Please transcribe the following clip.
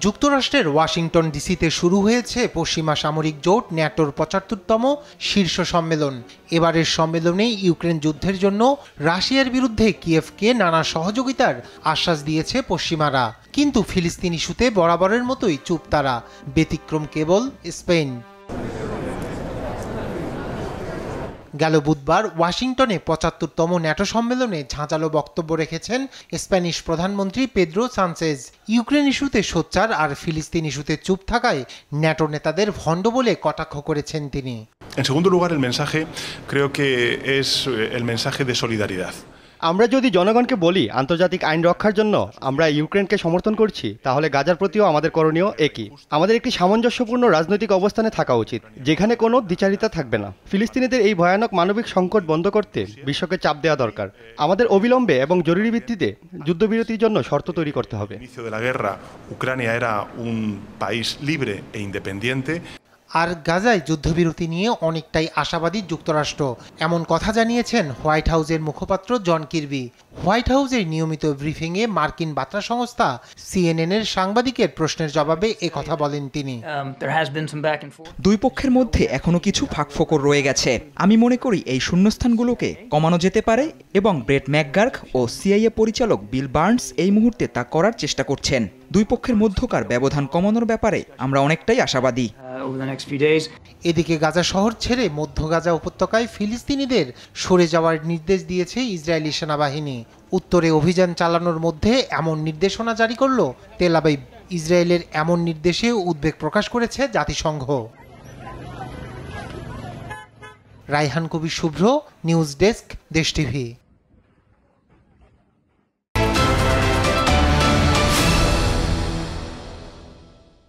যুক্তরাষ্ট্রের ওয়াশিংটন ডিসিতে শুরু হয়েছে পশ্চিমা সামরিক জোট ন্যাটোর ৭৫তম শীর্ষ সম্মেলন। এবারের সম্মেলনে ইউক্রেন যুদ্ধের জন্য রাশিয়ার বিরুদ্ধে কিয়েভকে নানা সহযোগিতার আশ্বাস দিয়েছে পশ্চিমারা, কিন্তু ফিলিস্তিন ইস্যুতে বরাবরের মতোই চুপ তারা। ব্যতিক্রম কেবল স্পেন। গেল বুধবার ওয়াশিংটনে ৭৫তম ন্যাটো সম্মেলনে ঝাঁঝালো বক্তব্য রেখেছেন স্প্যানিশ প্রধানমন্ত্রী পেদ্রো সানচেজ। ইউক্রেন ইস্যুতে সোচ্চার আর ফিলিস্তিন ইস্যুতে চুপ থাকায় ন্যাটো নেতাদের ভণ্ড বলে কটাক্ষ করেছেন তিনি। En segundo lugar, el mensaje creo que es el mensaje de solidaridad. আমরা যদি জনগণকে বলি আন্তর্জাতিক আইন রক্ষার জন্য আমরা ইউক্রেনকে সমর্থন করছি, তাহলে গাজার প্রতিও আমাদের করণীয় একই। আমাদের একটি সামঞ্জস্যপূর্ণ রাজনৈতিক অবস্থানে থাকা উচিত, যেখানে কোনো দ্বিচারিতা থাকবে না। ফিলিস্তিনিদের এই ভয়ানক মানবিক সংকট বন্ধ করতে বিশ্বকে চাপ দেওয়া দরকার। আমাদের অবিলম্বে এবং জরুরি ভিত্তিতে যুদ্ধবিরতির জন্য শর্ত তৈরি করতে হবে। Ucrania era un país libre e independiente. আর গাজায় যুদ্ধবিরতি নিয়ে অনেকটাই আশাবাদী যুক্তরাষ্ট্র, এমন কথা জানিয়েছেন হোয়াইট হাউসের মুখপাত্র জন কির্বি। হোয়াইট হাউসের নিয়মিত ব্রিফিংয়ে মার্কিন বার্তা সংস্থা সিএনএন-এর সাংবাদিকের প্রশ্নের জবাবে কথা বলেন তিনি। দুই পক্ষের মধ্যে এখনো কিছু ফাঁকফোকর রয়ে গেছে। আমি মনে করি এই শূন্যস্থানগুলোকে কমানো যেতে পারে এবং ব্রেট ম্যাকগার্ক ও সিআইএ পরিচালক বিল বার্নস এই মুহূর্তে তা করার চেষ্টা করছেন। দুই পক্ষের মধ্যকার ব্যবধান কমানোর ব্যাপারে আমরা অনেকটাই আশাবাদী। এদিকে গাজা শহর ছেড়ে মধ্য গাজা উপত্যকায় ফিলিস্তিনিদের সরে যাওয়ার নির্দেশ দিয়েছে ইসরায়েলি সেনাবাহিনী। উত্তরে অভিযান চালানোর মধ্যে এমন নির্দেশনা জারি করল তেল আবিব। ইসরায়েলের এমন নির্দেশে উদ্বেগ প্রকাশ করেছে জাতিসংঘ। রায়হান কবির শুভ্র, নিউজ ডেস্ক, দেশ টিভি।